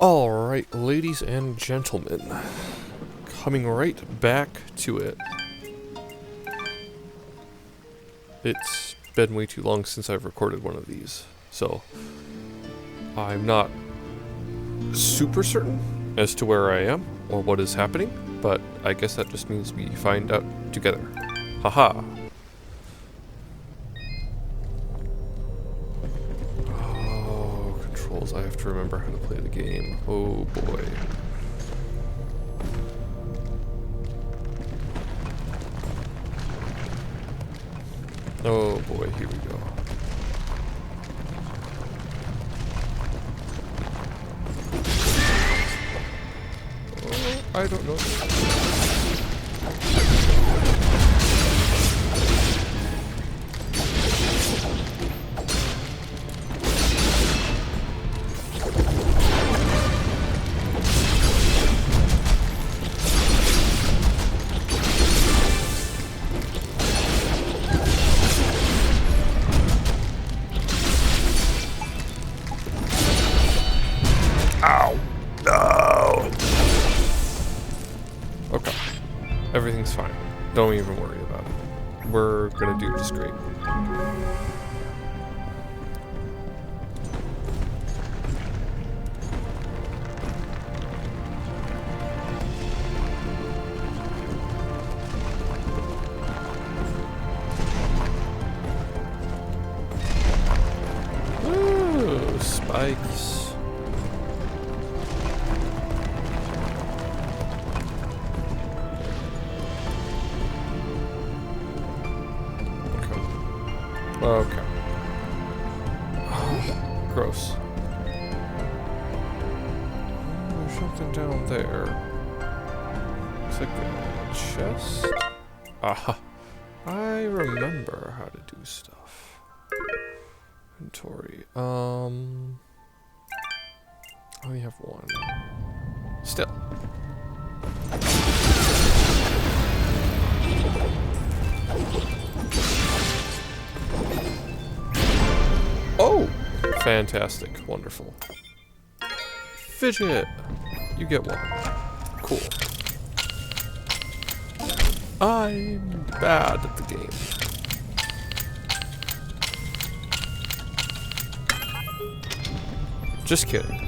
Alright, ladies and gentlemen, coming right back to it. It's been way too long since I've recorded one of these, so I'm not super certain as to where I am or what is happening, but I guess that just means we find out together. Haha. Oh, controls, I have to remember how to play the game. Oh boy. Oh boy, here we go. Oh, I don't know. Ow! No! Okay. Everything's fine. Don't even worry about it. We're gonna do just great. Ooh, spikes. Okay. Oh, gross. There's something down there. Looks like a chest. Aha. I remember how to do stuff. Inventory. I only have one. Still. Oh! Fantastic. Wonderful. Fidget! You get one. Cool. I'm bad at the game. Just kidding.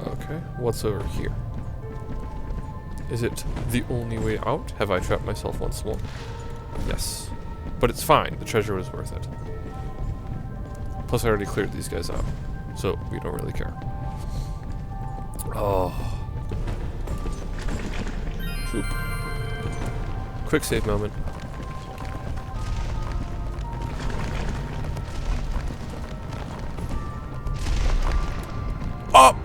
Okay, what's over here? Is it the only way out? Have I trapped myself once more? Yes. But it's fine. The treasure was worth it. Plus, I already cleared these guys out, so we don't really care. Oh. Troop. Quick save moment. Oh!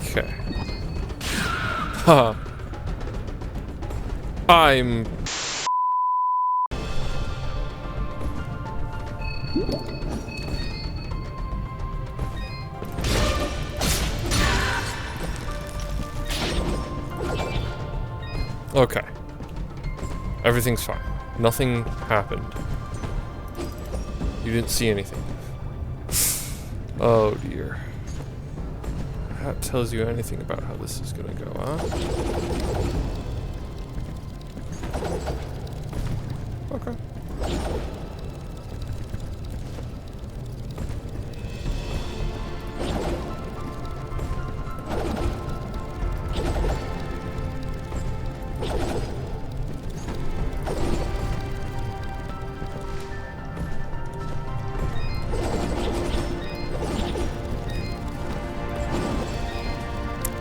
Okay. Haha. I'm... Okay. Everything's fine. Nothing happened. You didn't see anything. Oh dear. That tells you anything about how this is gonna go, huh? Okay.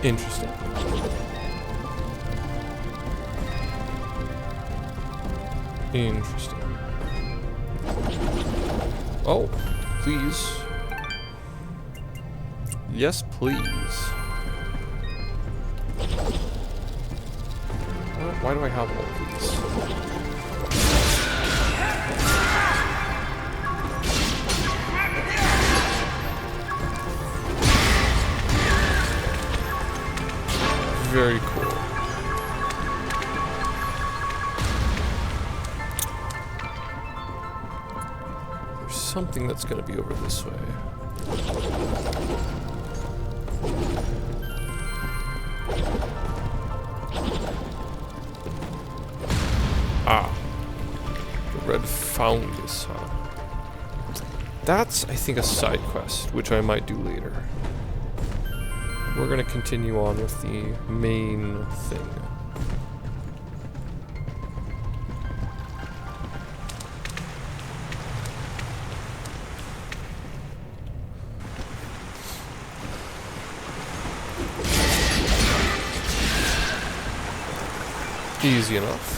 Interesting. Interesting. Oh, please. Yes, please. Why do I have all of these? Very cool. something that's going to be over this way. Ah. The red fungus, huh? That's, I think, a side quest, which I might do later. We're going to continue on with the main thing. Easy enough.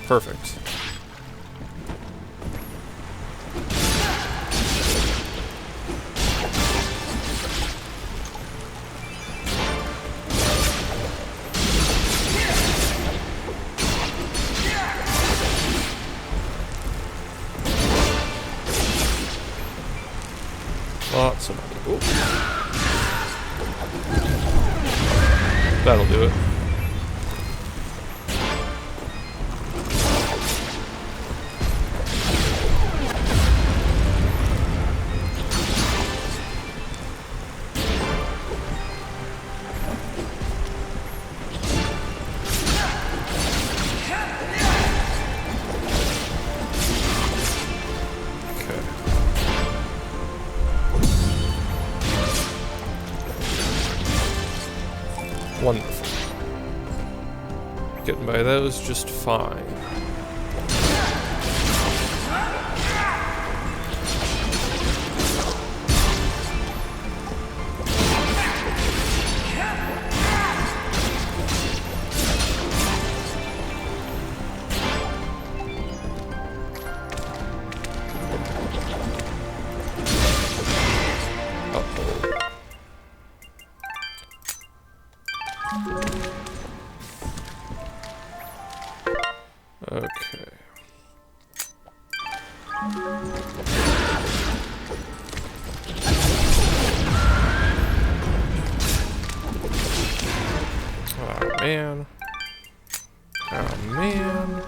Perfect. Lots of money. Ooh. That'll do it. Wonderful. Getting by those just fine. Okay. Oh man. Oh man.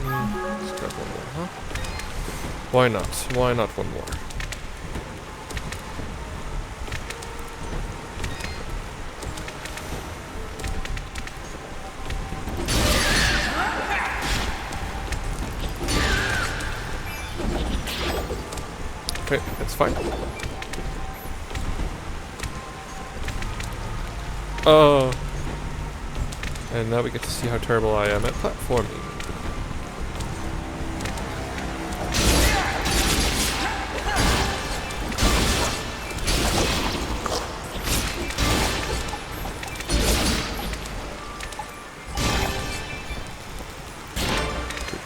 Let's grab one more, huh? Why not? Why not one more? Okay, that's fine. And now we get to see how terrible I am at platforming.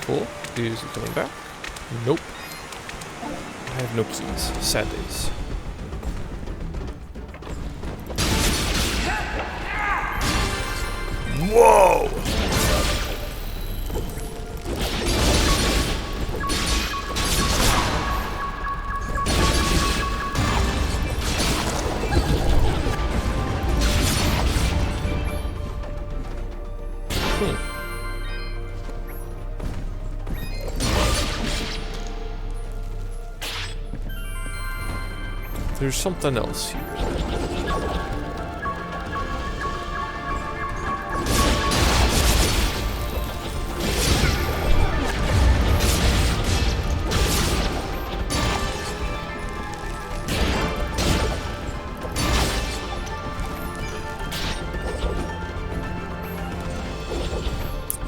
Cool. Is he coming back? Nope. I have no keys. Sad days. Whoa! There's something else here.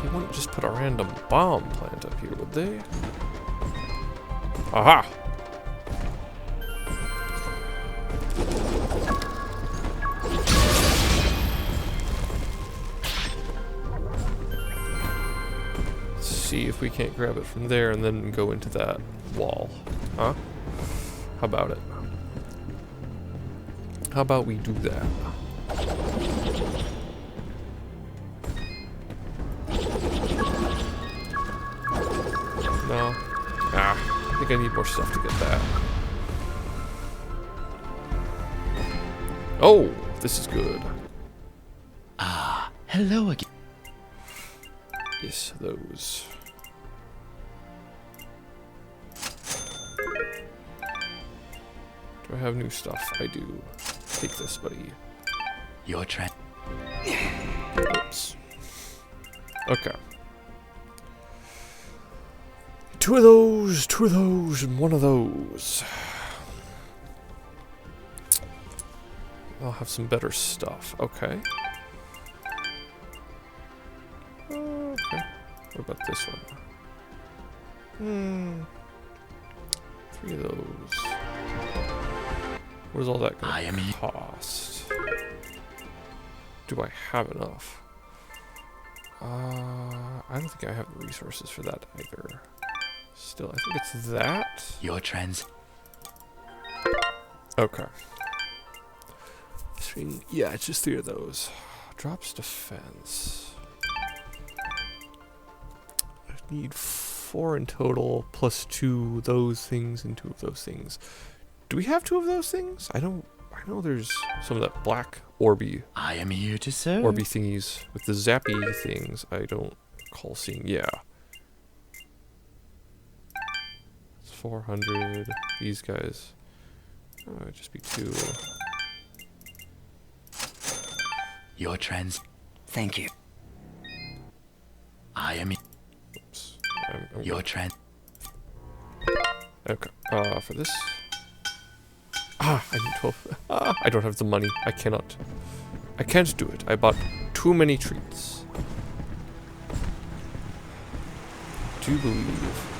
They wouldn't just put a random bomb plant up here, would they? Aha! See if we can't grab it from there and then go into that wall. Huh? How about it? How about we do that? No. I think I need more stuff to get that. Oh, this is good. Ah, hello again. Yes, those. Do I have new stuff? I do. Take this, buddy. Your trend. Oops. Okay. Two of those, and one of those. I'll have some better stuff. Okay. Okay. What about this one? 3 of those. What is all that going to cost? Do I have enough? I don't think I have the resources for that either. Still, I think it's that. Your trends. Okay. Yeah, it's just 3 of those. Drops defense. I need 4 in total, plus 2 of those things and 2 of those things. Do we have 2 of those things? I know there's some of that black Orby. I am here to serve. Orby thingies with the zappy things. I don't recall seeing. Yeah. It's 400. These guys. Oh, it'd just be 2. Your trends. Thank you. I am. Oops. Your trend. Okay. For this. I need 12. I don't have the money. I can't do it. I bought too many treats. Do you believe?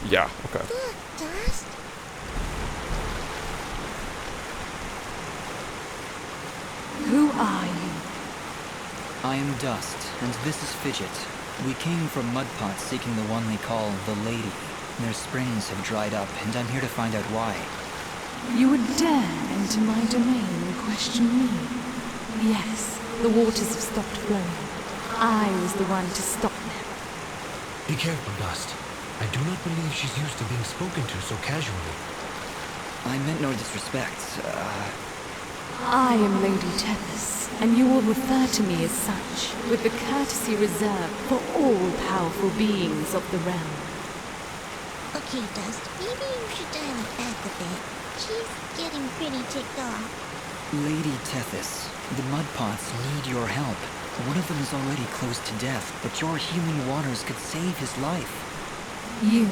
Yeah, okay. Look, Dust. Who are you? I am Dust, and this is Fidget. We came from Mudpot seeking the one they call the Lady. Their springs have dried up, and I'm here to find out why. You would dare enter my domain and question me? Yes, the waters have stopped flowing. I was the one to stop them. Be careful, Dust. I do not believe she's used to being spoken to so casually. I meant no disrespect. I am Lady Tethys, and you will refer to me as such, with the courtesy reserved for all powerful beings of the realm. Okay, Dust, maybe you should dial it back a bit. She's getting pretty ticked off. Lady Tethys, the Mudpots need your help. One of them is already close to death, but your healing waters could save his life. You,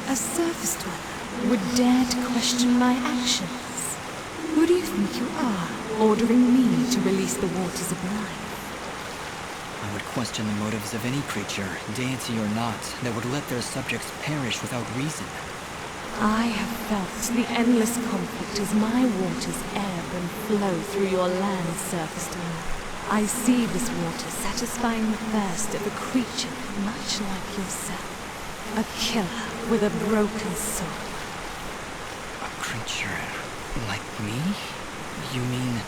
a surface dweller, would dare to question my actions? Who do you think you are, ordering me to release the waters of life? I would question the motives of any creature, deity or not, that would let their subjects perish without reason. I have felt the endless conflict as my waters ebb and flow through your land's surface dweller. I see this water satisfying the thirst of a creature much like yourself. A killer with a broken soul. A creature like me? You mean...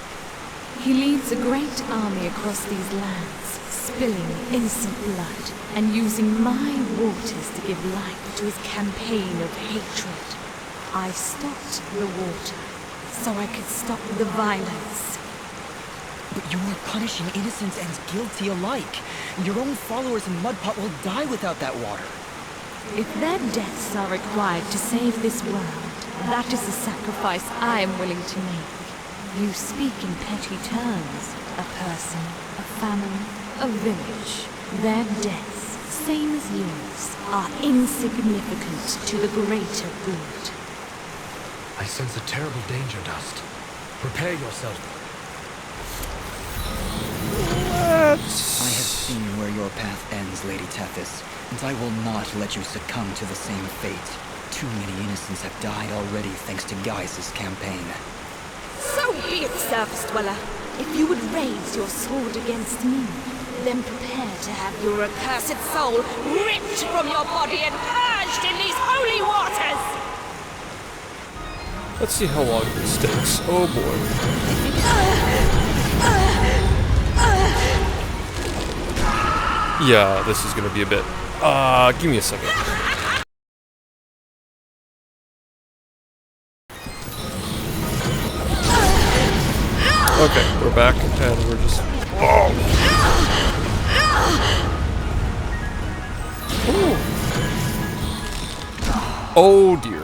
He leads a great army across these lands, spilling innocent blood, and using my waters to give life to his campaign of hatred. I stopped the water, so I could stop the violence. But you are punishing innocents and guilty alike. Your own followers in Mudpot will die without that water. If their deaths are required to save this world, that is a sacrifice I am willing to make. You speak in petty terms. A person, a family, a village. Their deaths, same as yours, are insignificant to the greater good. I sense a terrible danger, Dust. Prepare yourself. I have seen where your path ends, Lady Tethys, and I will not let you succumb to the same fate. Too many innocents have died already thanks to Gaius' campaign. So be it, surface dweller. If you would raise your sword against me, then prepare to have your accursed soul ripped from your body and purged in these holy waters! Let's see how long this takes. Oh boy. Yeah, this is gonna be a bit. Give me a second. Okay, we're back and we're just. Oh! Ooh. Oh dear.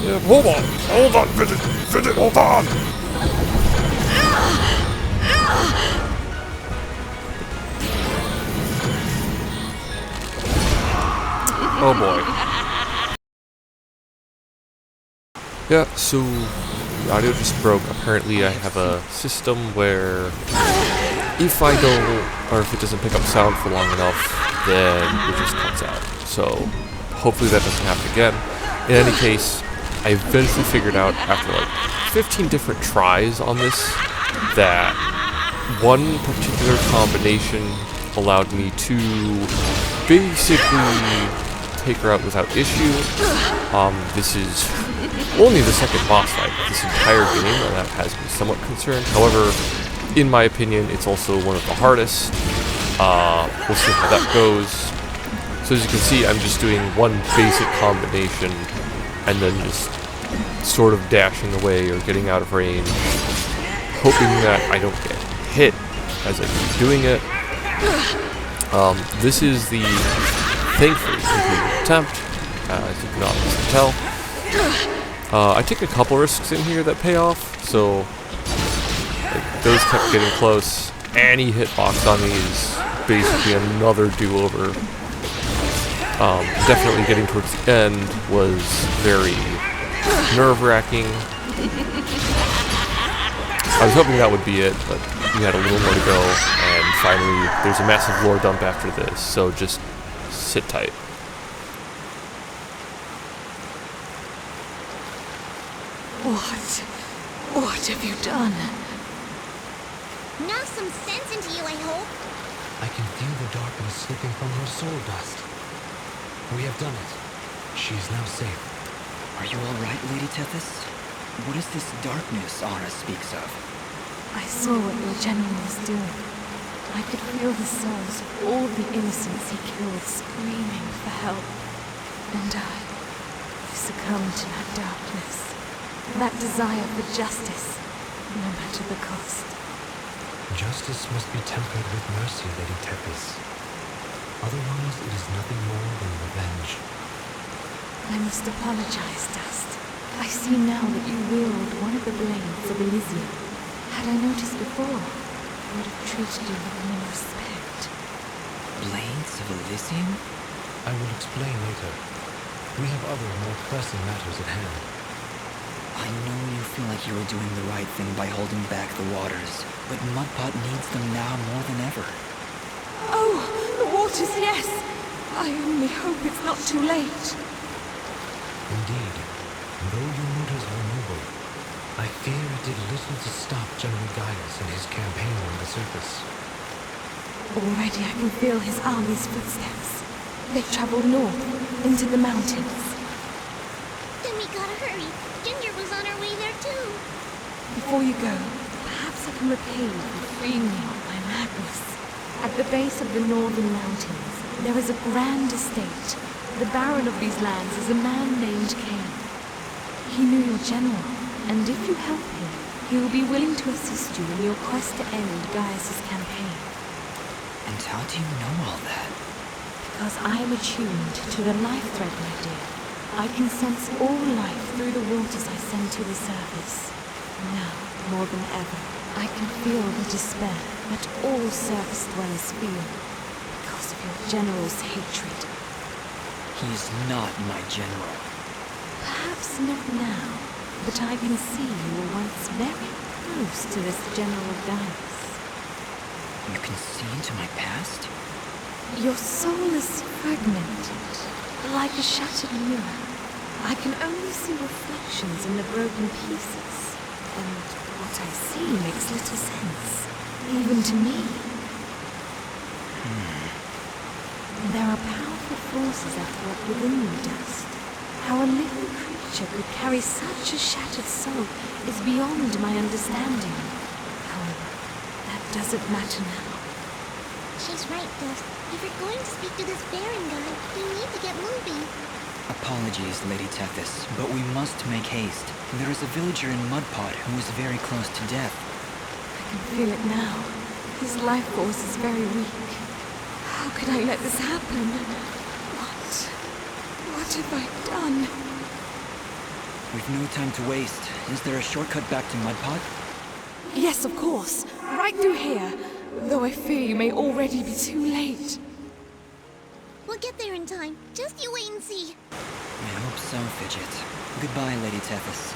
Yeah, hold on, Fidget, hold on! Oh boy. Yeah, so the audio just broke. Apparently I have a system where if I don't, or if it doesn't pick up sound for long enough, then it just cuts out. So hopefully that doesn't happen again. In any case, I eventually figured out after like 15 different tries on this that one particular combination allowed me to basically take her out without issue. This is only the second boss fight of this entire game, and that has me somewhat concerned. However, in my opinion, it's also one of the hardest. We'll see how that goes. So as you can see, I'm just doing one basic combination and then just sort of dashing away or getting out of range, hoping that I don't get hit as I keep doing it. This is the thankfully completed attempt, as you can obviously tell. I take a couple risks in here that pay off, so like, those kept getting close. Any hitbox on me is basically another do-over. Definitely getting towards the end was very nerve-wracking. I was hoping that would be it, but we had a little more to go, and finally there's a massive lore dump after this, so just sit tight. What have you done? Knock some sense into you, I hope. I can feel the darkness slipping from her soul dust. We have done it. She is now safe. Are you all right, Lady Tethys? What is this darkness Anna speaks of? I saw what your general was doing. I could feel the souls of all the innocents he killed screaming for help. And I succumbed to that darkness. That desire for justice, no matter the cost. Justice must be tempered with mercy, Lady Tethys. Otherwise, it is nothing more than revenge. I must apologize, Dust. I see now that you wield one of the blades of Elysium. Had I noticed before, I would have treated you with more respect. Blades of Elysium? I will explain later. We have other, more pressing matters at hand. I know you feel like you were doing the right thing by holding back the waters, but Mudpot needs them now more than ever. Oh, the waters, yes! I only hope it's not too late. Indeed, though your motives are noble, I fear it did little to stop General Gaius in his campaign on the surface. Already I can feel his army's footsteps. They've traveled north, into the mountains. Then we gotta hurry. Ginger was on her way there too. Before you go, perhaps I can repay you for freeing me of my madness. At the base of the northern mountains, there is a grand estate. The baron of these lands is a man named Cain. He knew your general, and if you help him, he will be willing to assist you in your quest to end Gaius' campaign. And how do you know all that? Because I am attuned to the life thread, my dear. I can sense all life through the waters I send to the surface. Now, more than ever, I can feel the despair that all surface dwellers feel because of your general's hatred. He is not my general. Perhaps not now, but I can see you were once very close to this General Gaius. You can see into my past? Your soul is fragmented, like a shattered mirror. I can only see reflections in the broken pieces, and what What I see makes little sense, even to me. There are powerful forces at work within you, Dust. How a living creature could carry such a shattered soul is beyond my understanding. However, that doesn't matter now. She's right, Dust. If we're going to speak to this Baron guy, we need to get moving. Apologies, Lady Tethys, but we must make haste. There is a villager in Mudpot who is very close to death. I can feel it now. His life force is very weak. How could I let this happen? What have I done? We've no time to waste. Is there a shortcut back to Mudpot? Yes, of course. Right through here. Though I fear you may already be too late. We'll get there in time. Just you wait and see. I hope so, Fidget. Goodbye, Lady Tethys.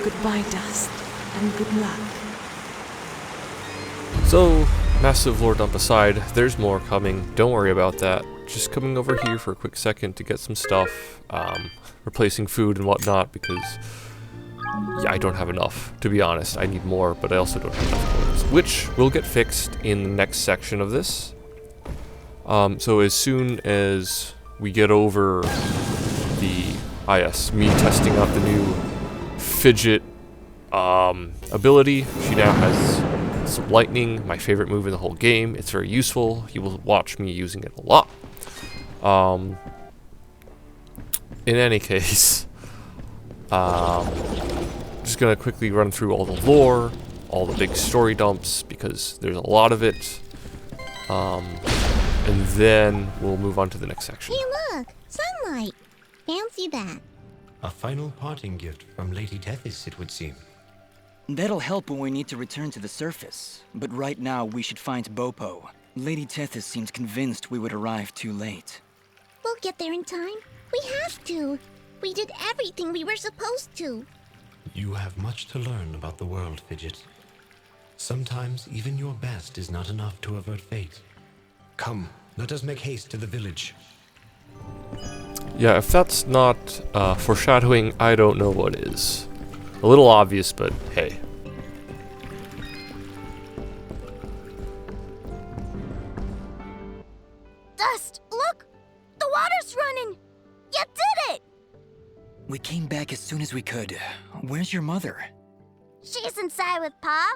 Goodbye, Dust, and good luck. So, massive lore dump aside, there's more coming. Don't worry about that. Just coming over here for a quick second to get some stuff, replacing food and whatnot, because yeah, I don't have enough, to be honest. I need more, but I also don't have enough coins, which will get fixed in the next section of this. So as soon as we get over the, me testing out the new Fidget ability, she now has some lightning, my favorite move in the whole game. It's very useful. You will watch me using it a lot. In any case, just gonna quickly run through all the lore, all the big story dumps, because there's a lot of it. And then we'll move on to the next section. Hey, look! Sunlight! Fancy that. A final parting gift from Lady Tethys, it would seem. That'll help when we need to return to the surface. But right now, we should find Bopo. Lady Tethys seemed convinced we would arrive too late. We'll get there in time. We have to. We did everything we were supposed to. You have much to learn about the world, Fidget. Sometimes even your best is not enough to avert fate. Come, let us make haste to the village. Yeah, if that's not foreshadowing, I don't know what is. A little obvious, but hey. Dust, look! The water's running! You did it! We came back as soon as we could. Where's your mother? She's inside with Pa.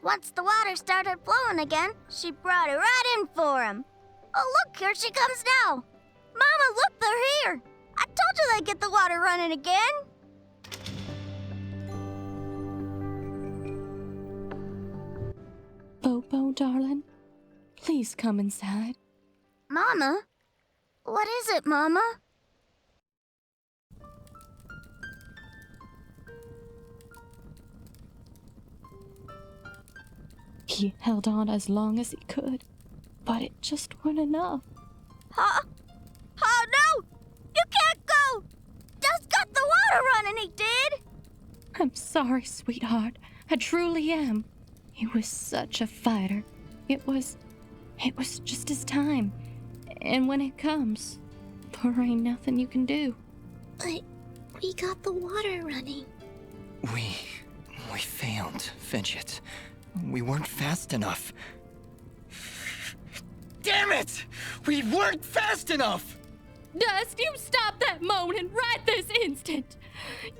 Once the water started flowing again, she brought it right in for him. Oh, look, here she comes now. Mama, look, they're here. I told you they'd get the water running again. Bopo, darling, please come inside. Mama? What is it, Mama? He held on as long as he could, but it just wasn't enough. Huh? Oh, no! You can't go! Just got the water running, he did! I'm sorry, sweetheart. I truly am. He was such a fighter. It was just his time. And when it comes, there ain't nothing you can do. But we got the water running. We failed, Fidget. We weren't fast enough. Damn it! We weren't fast enough! Dust, you stop that moaning right this instant!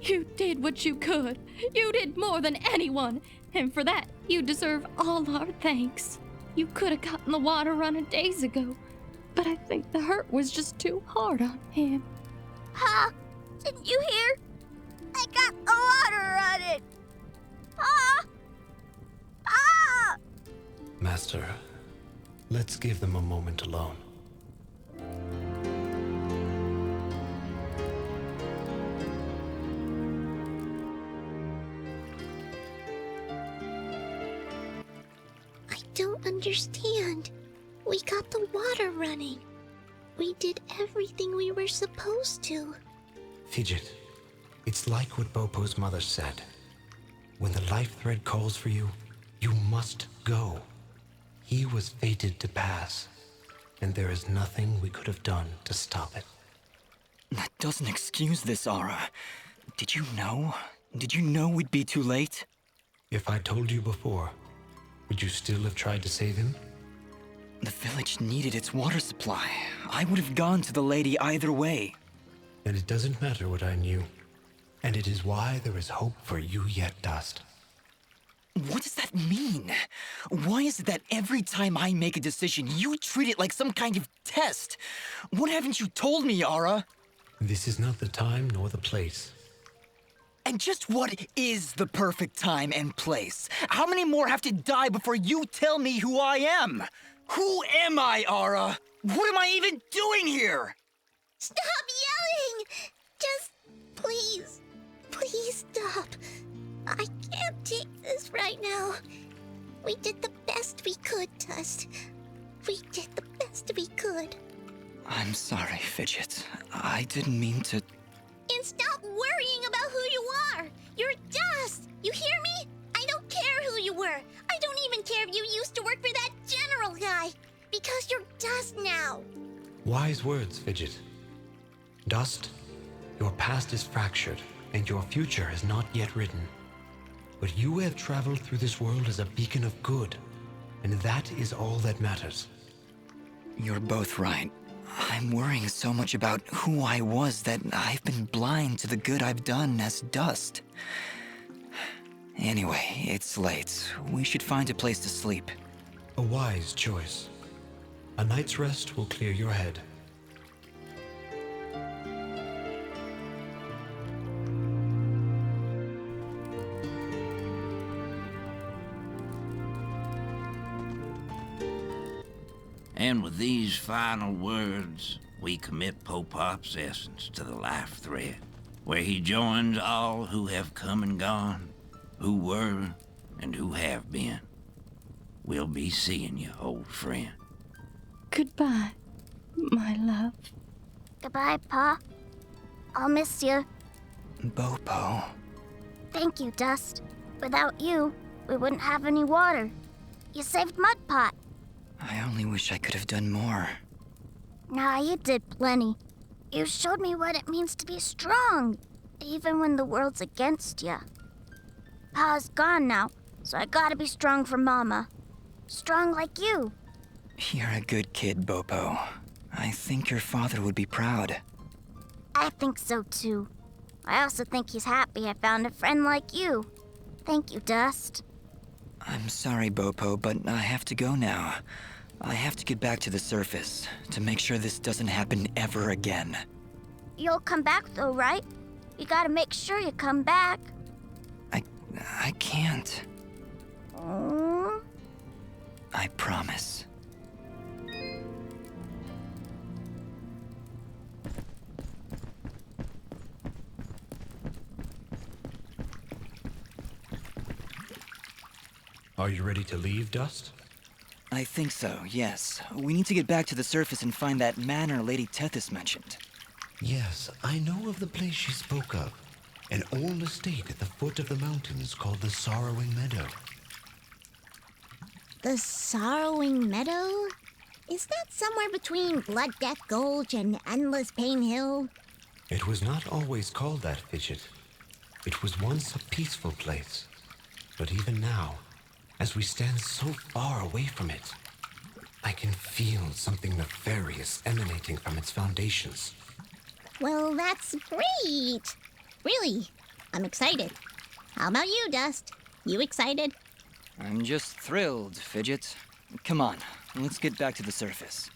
You did what you could. You did more than anyone. And for that, you deserve all our thanks. You could have gotten the water running days ago. But I think the hurt was just too hard on him. Huh? Didn't you hear? I got the water running! Huh? Ah! Master, let's give them a moment alone. I don't understand. We got the water running. We did everything we were supposed to. Fidget, it's like what Bopo's mother said. When the life thread calls for you, you must go. He was fated to pass, and there is nothing we could have done to stop it. That doesn't excuse this, Aura. Did you know? Did you know we'd be too late? If I told you before, would you still have tried to save him? The village needed its water supply. I would have gone to the lady either way. And it doesn't matter what I knew. And it is why there is hope for you yet, Dust. What does that mean? Why is it that every time I make a decision, you treat it like some kind of test? What haven't you told me, Yara? This is not the time nor the place. And just what is the perfect time and place? How many more have to die before you tell me who I am? Who am I, Ara? What am I even doing here? Stop yelling! Just please, please stop. I can't take this right now. We did the best we could, Dust. We did the best we could. I'm sorry, Fidget. I didn't mean to... And stop worrying about who you are! You're Dust! You hear me? I don't care who you were. I don't even care if you used to work for that general guy. Because you're Dust now. Wise words, Fidget. Dust, your past is fractured, and your future is not yet written. But you have traveled through this world as a beacon of good, and that is all that matters. You're both right. I'm worrying so much about who I was that I've been blind to the good I've done as Dust. Anyway, it's late. We should find a place to sleep. A wise choice. A night's rest will clear your head. And with these final words, we commit Popop's essence to the life thread, where he joins all who have come and gone, who were and who have been. We'll be seeing you, old friend. Goodbye, my love. Goodbye, Pa. I'll miss you. Bopo. Thank you, Dust. Without you, we wouldn't have any water. You saved Mudpot. I only wish I could have done more. Nah, you did plenty. You showed me what it means to be strong, even when the world's against you. Pa's gone now, so I gotta be strong for Mama. Strong like you. You're a good kid, Bopo. I think your father would be proud. I think so too. I also think he's happy I found a friend like you. Thank you, Dust. I'm sorry, Bopo, but I have to go now. I have to get back to the surface to make sure this doesn't happen ever again. You'll come back though, right? You gotta make sure you come back. I can't. Oh. I promise. Are you ready to leave, Dust? I think so, yes. We need to get back to the surface and find that manor Lady Tethys mentioned. Yes, I know of the place she spoke of. An old estate at the foot of the mountains called the Sorrowing Meadow. The Sorrowing Meadow? Is that somewhere between Blood Death Gulch and Endless Pain Hill? It was not always called that, Fidget. It was once a peaceful place. But even now, as we stand so far away from it, I can feel something nefarious emanating from its foundations. Well, that's great. Really, I'm excited. How about you, Dust? You excited? I'm just thrilled, Fidget. Come on, let's get back to the surface.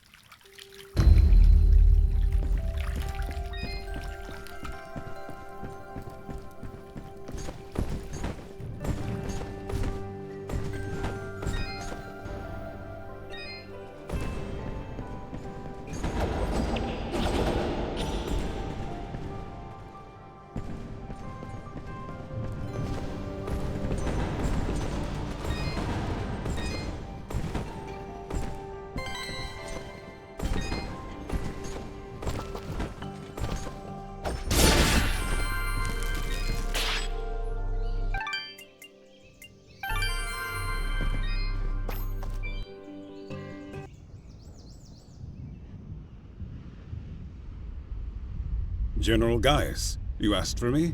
General Gaius, you asked for me?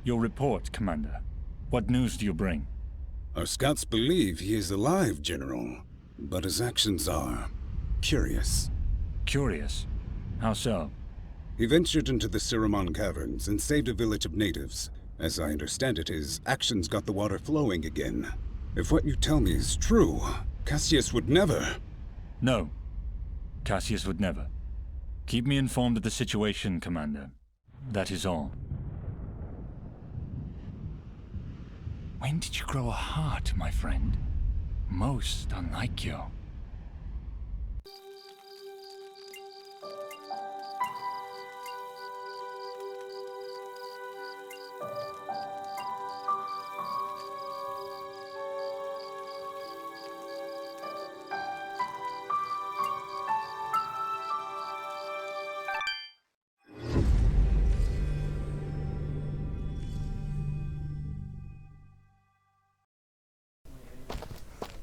Your report, Commander. What news do you bring? Our scouts believe he is alive, General, but his actions are curious. Curious? How so? He ventured into the Siramon Caverns and saved a village of natives. As I understand it, his actions got the water flowing again. If what you tell me is true, Cassius would never... No. Cassius would never. Keep me informed of the situation, Commander. That is all. When did you grow a heart, my friend? Most unlike you.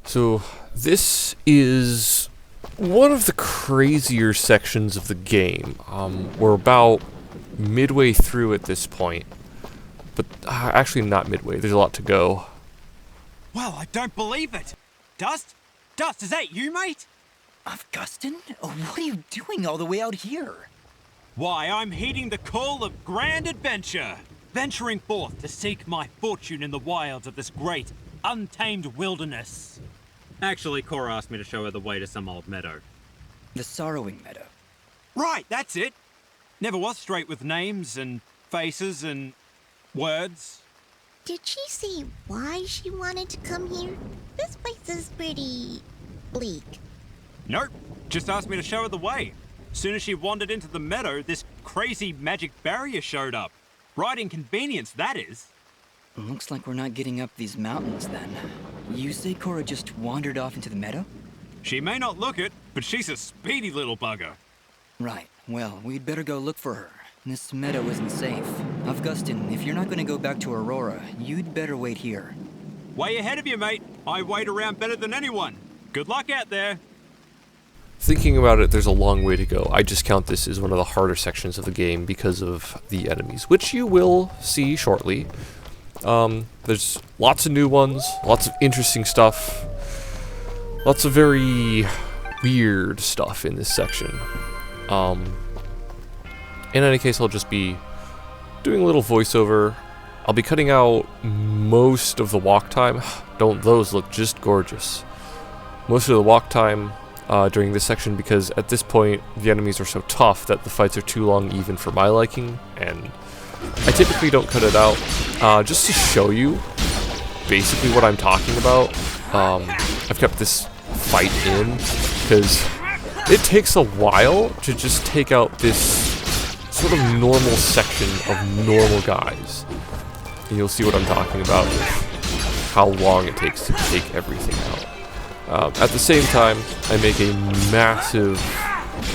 So this is one of the crazier sections of the game. We're about midway through at this point, but actually not midway. There's a lot to go. Well, I don't believe it. Dust? Dust, is that you, mate? Augustin? Oh, what are you doing all the way out here? Why, I'm heeding the call of grand adventure. Venturing forth to seek my fortune in the wilds of this great, untamed wilderness. Actually, Cora asked me to show her the way to some old meadow. The Sorrowing Meadow. Right, that's it. Never was straight with names and faces and words. Did she say why she wanted to come here? This place is pretty bleak. Nope, just asked me to show her the way. Soon as she wandered into the meadow, this crazy magic barrier showed up. Right inconvenience, that is. Looks like we're not getting up these mountains, then. You say Cora just wandered off into the meadow? She may not look it, but she's a speedy little bugger. Right. Well, we'd better go look for her. This meadow isn't safe. Augustin, if you're not going to go back to Aurora, you'd better wait here. Way ahead of you, mate. I wait around better than anyone. Good luck out there. Thinking about it, there's a long way to go. I just count this as one of the harder sections of the game because of the enemies, which you will see shortly. There's lots of new ones, lots of interesting stuff, lots of very weird stuff in this section. In any case, I'll just be doing a little voiceover. I'll be cutting out most of the walk time. Don't those look just gorgeous? Most of the walk time during this section, because at this point the enemies are so tough that the fights are too long even for my liking, and I typically don't cut it out, just to show you basically what I'm talking about. I've kept this fight in because it takes a while to just take out this sort of normal section of normal guys. And you'll see what I'm talking about with how long it takes to take everything out. At the same time, I make a massive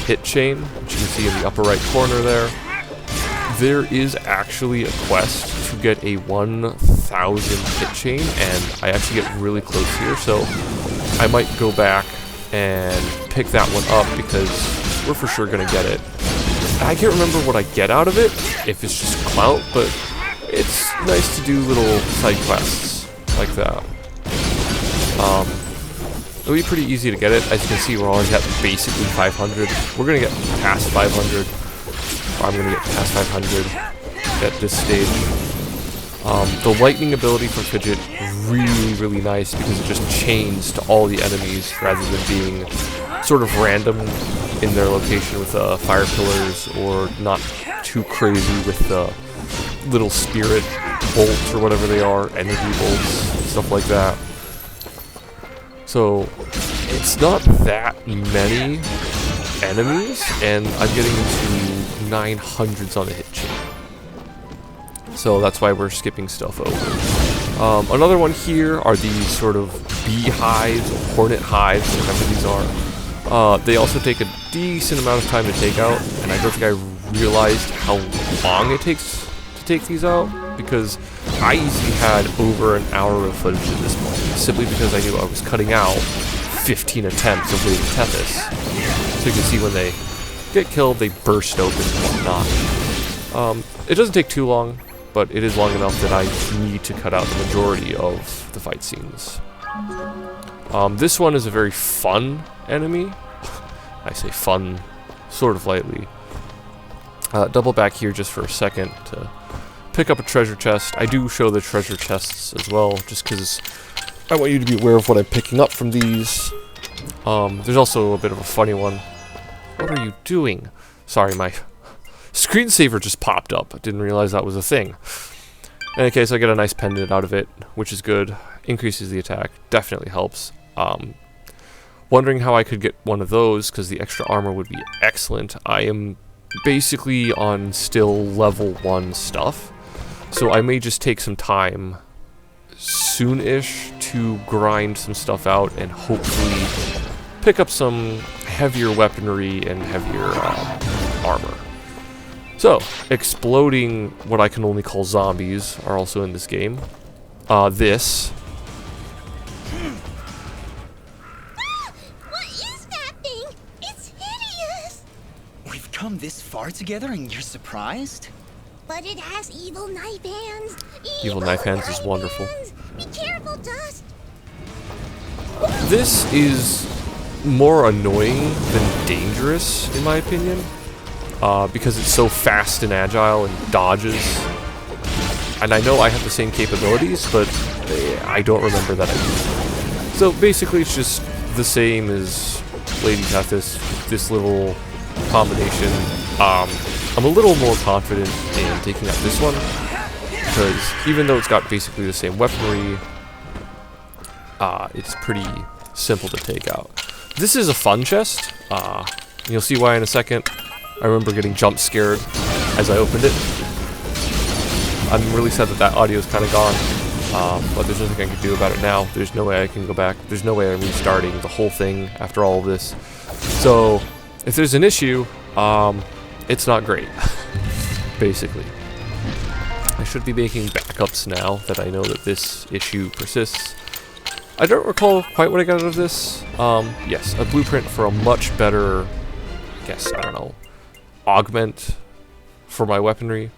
hit chain, which you can see in the upper right corner there. There is actually a quest to get a 1,000 hit chain, and I actually get really close here, so I might go back and pick that one up because we're for sure going to get it. I can't remember what I get out of it, if it's just clout, but it's nice to do little side quests like that. It'll be pretty easy to get it. As you can see, we're already at basically 500. We're going to get past 500. I'm going to get past 500 at this stage. The lightning ability from Fidget, really nice because it just chains to all the enemies rather than being sort of random in their location with fire pillars, or not too crazy with the little spirit bolts or whatever they are, energy bolts, stuff like that. So it's not that many enemies, and I'm getting to 900s on the hit chain. So that's why we're skipping stuff over. Another one here are these sort of beehives, or hornet hives, whatever these are. They also take a decent amount of time to take out, and I don't think I realized how long it takes to take these out, because I easily had over an hour of footage at this point, simply because I knew I was cutting out 15 attempts of Lady Tethys. So you can see when they get killed, they burst open and whatnot. It doesn't take too long. but it is long enough that I need to cut out the majority of the fight scenes. This one is a very fun enemy. I say fun sort of lightly. Double back here just for a second to pick up a treasure chest. I do show the treasure chests as well, just because I want you to be aware of what I'm picking up from these. There's also a bit of a funny one. What are you doing? Sorry, my screensaver just popped up. I didn't realize that was a thing. In any case, I get a nice pendant out of it, which is good. Increases the attack. Definitely helps. Wondering how I could get one of those, because the extra armor would be excellent. I am basically on still level 1 stuff, so I may just take some time soon-ish to grind some stuff out and hopefully pick up some heavier weaponry and heavier armor. So, exploding what I can only call zombies are also in this game. This. What is that thing? It's hideous! We've come this far together and you're surprised? But it has evil knife hands. Evil knife hands is wonderful. Hands. Be careful, Dust. This is more annoying than dangerous, in my opinion, because it's so fast and agile and dodges. And I know I have the same capabilities, but I don't remember that I do. So basically it's just the same as Lady Tethys, this little combination. I'm a little more confident in taking out this one, because even though it's got basically the same weaponry, it's pretty simple to take out. This is a fun chest. You'll see why in a second. I remember getting jump scared as I opened it. I'm really sad that audio is kind of gone, but there's nothing I can do about it now. There's no way I can go back. There's no way I'm restarting the whole thing after all of this. So, if there's an issue, it's not great, basically. I should be making backups now that I know that this issue persists. I don't recall quite what I got out of this. Yes, a blueprint for a much better, I guess, I don't know, augment for my weaponry.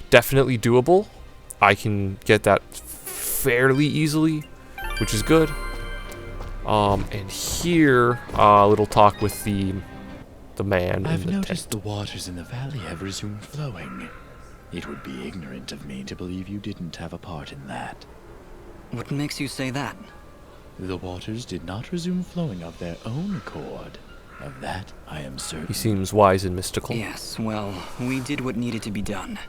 Definitely doable. I can get that fairly easily, which is good. And here, a little talk with the man. I've noticed the waters in the valley have resumed flowing. It would be ignorant of me to believe you didn't have a part in that. What makes you say that? The waters did not resume flowing of their own accord. Of that, I am certain. He seems wise and mystical. Yes, well, we did what needed to be done.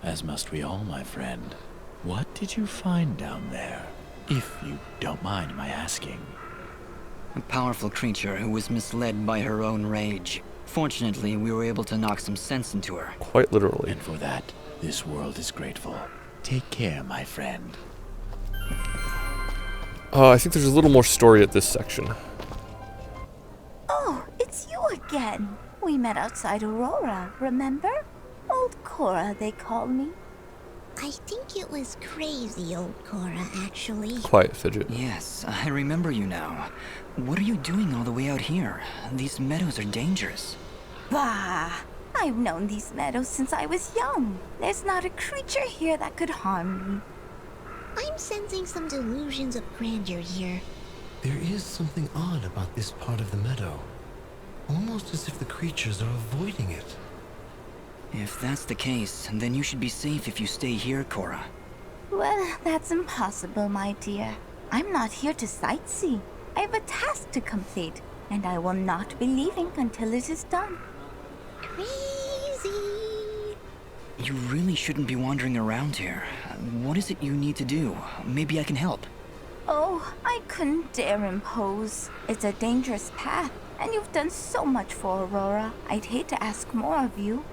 As must we all, my friend. What did you find down there? If you don't mind my asking. A powerful creature who was misled by her own rage. Fortunately, we were able to knock some sense into her. Quite literally. And for that, this world is grateful. Take care, my friend. I think there's a little more story at this section. Oh, it's you again. We met outside Aurora, remember? Old Cora, they call me. I think it was crazy, old Cora, actually. Quiet fidget. Yes, I remember you now. What are you doing all the way out here? These meadows are dangerous. Bah! I've known these meadows since I was young. There's not a creature here that could harm me. I'm sensing some delusions of grandeur here. There is something odd about this part of the meadow. Almost as if the creatures are avoiding it. If that's the case, then you should be safe if you stay here, Cora. Well, that's impossible, my dear. I'm not here to sightsee. I have a task to complete, and I will not be leaving until it is done. Crazy! You really shouldn't be wandering around here. What is it you need to do? Maybe I can help. Oh, I couldn't dare impose. It's a dangerous path, and you've done so much for Aurora. I'd hate to ask more of you.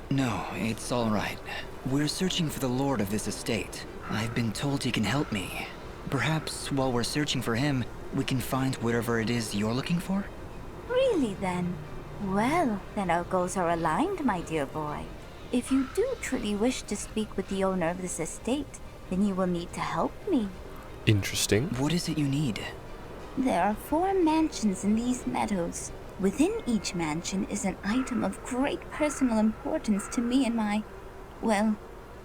No, it's all right. We're searching for the lord of this estate. I've been told he can help me. Perhaps while we're searching for him, we can find whatever it is you're looking for? Really, then? Well, then our goals are aligned, my dear boy. If you do truly wish to speak with the owner of this estate, then you will need to help me. Interesting. What is it you need? There are 4 mansions in these meadows. Within each mansion is an item of great personal importance to me and my, well,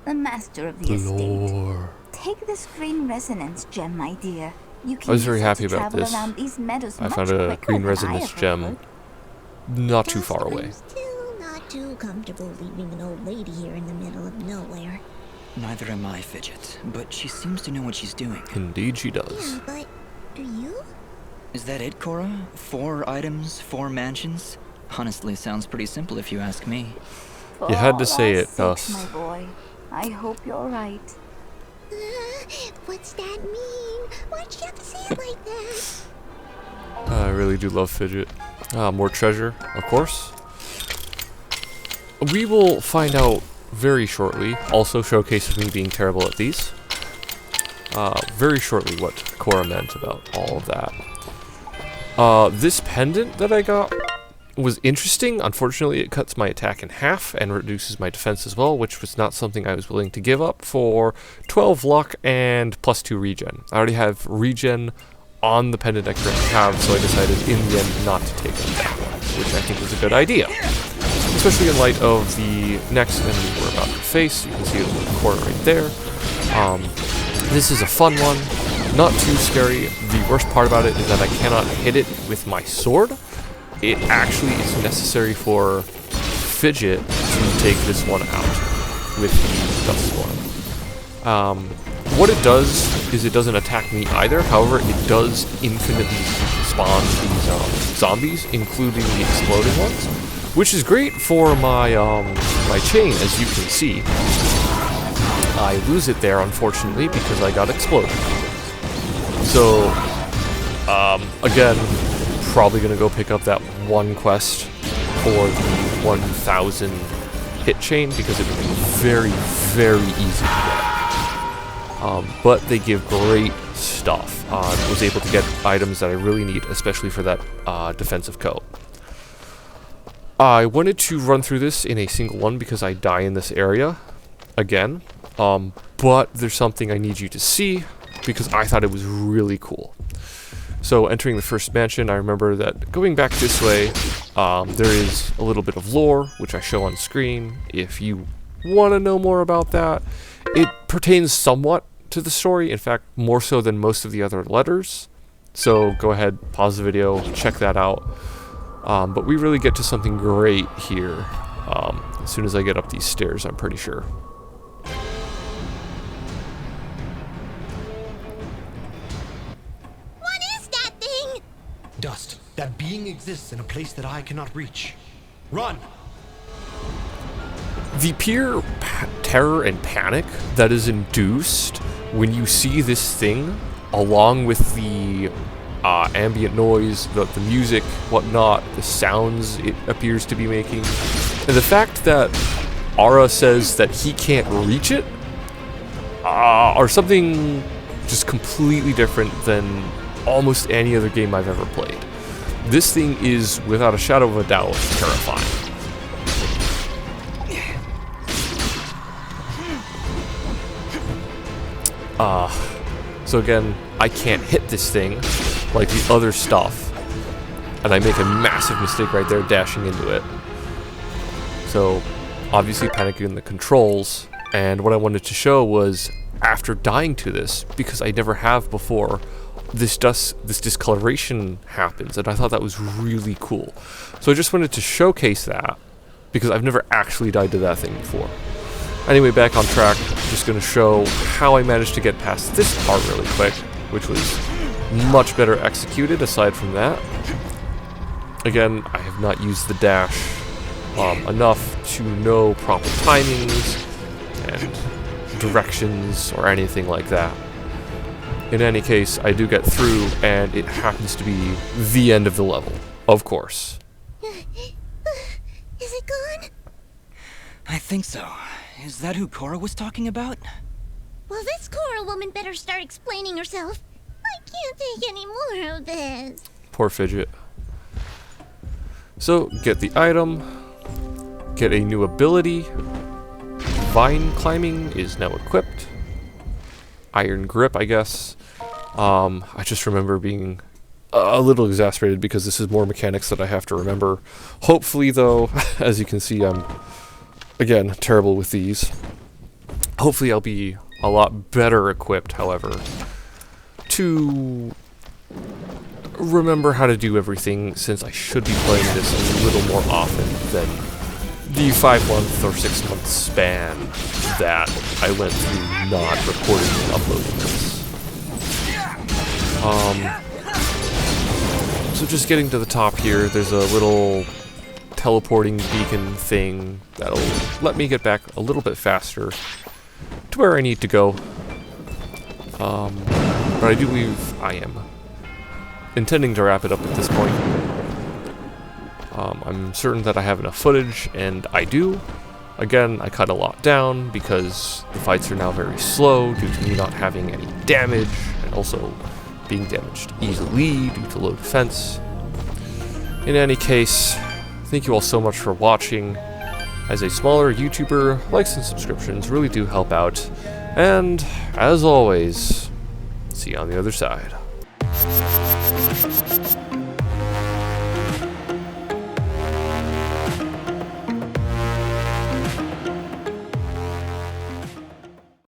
the master of the estate. Lore. Take this green resonance gem, my dear. You can I was very use it happy to about travel this. around these meadows I much found a quicker green than I resonance ever gem could. not too far away. I'm still not too comfortable leaving an old lady here in the middle of nowhere. Neither am I, Fidget, but she seems to know what she's doing. Indeed she does. Yeah, but do you? Is that it, Cora? 4 items, 4 mansions? Honestly, sounds pretty simple if you ask me. You had to For say our it, sakes, Gus. my boy. I hope you're right. What's that mean? Why'd you have to say it like that? I really do love Fidget. More treasure, of course. We will find out very shortly, also showcase me being terrible at these. Very shortly what Cora meant about all of that. This pendant that I got was interesting. Unfortunately, it cuts my attack in half and reduces my defense as well, which was not something I was willing to give up for 12 luck and +2 regen. I already have regen on the pendant I currently have, so I decided in the end not to take up that one, which I think was a good idea. Especially in light of the next enemy we're about to face. You can see it in the corner right there. This is a fun one, not too scary. The worst part about it is that I cannot hit it with my sword. It actually is necessary for Fidget to take this one out with the Dust Storm. What it does is it doesn't attack me either. However, it does infinitely spawn these zombies, including the exploding ones, which is great for my my chain, as you can see. I lose it there, unfortunately, because I got exploded. So, again, probably going to go pick up that one quest for the 1000 hit chain, because it would be very, very easy to get. But they give great stuff. I was able to get items that I really need, especially for that defensive coat. I wanted to run through this in a single one because I die in this area again. But there's something I need you to see because I thought it was really cool. So entering the first mansion, I remember that going back this way, there is a little bit of lore, which I show on screen. If you want to know more about that, it pertains somewhat to the story. In fact, more so than most of the other letters. So go ahead, pause the video, check that out. But we really get to something great here as soon as I get up these stairs, I'm pretty sure. What is that thing? Dust. That being exists in a place that I cannot reach. Run! The pure terror and panic that is induced when you see this thing, along with the ambient noise, the music, whatnot, the sounds it appears to be making, and the fact that Ara says that he can't reach it, are something just completely different than almost any other game I've ever played. This thing is, without a shadow of a doubt, terrifying. So again, I can't hit this thing like the other stuff, and I make a massive mistake right there dashing into it. So obviously panicking the controls, and what I wanted to show was after dying to this, because I never have before, this discoloration happens, and I thought that was really cool. So I just wanted to showcase that because I've never actually died to that thing before. Anyway, back on track, just going to show how I managed to get past this part really quick, which was much better executed aside from that. Again, I have not used the dash enough to know proper timings and directions or anything like that. In any case, I do get through, and it happens to be the end of the level, of course. Is it gone? I think so. Is that who Cora was talking about? Well, this Cora woman better start explaining herself. I can't take any more of this. Poor Fidget. So, get the item, get a new ability. Vine climbing is now equipped. Iron grip, I guess. I just remember being a little exasperated because this is more mechanics that I have to remember. Hopefully, though, as you can see, I'm, again, terrible with these. Hopefully I'll be a lot better equipped, however, to remember how to do everything, since I should be playing this a little more often than the 5-month or 6-month span that I went through not recording and uploading this. So just getting to the top here, there's a little teleporting beacon thing that'll let me get back a little bit faster to where I need to go. But I do believe I am intending to wrap it up at this point. I'm certain that I have enough footage, and I do. Again, I cut a lot down because the fights are now very slow due to me not having any damage, and also being damaged easily due to low defense. In any case, thank you all so much for watching. As a smaller YouTuber, likes and subscriptions really do help out. And, as always, see you on the other side.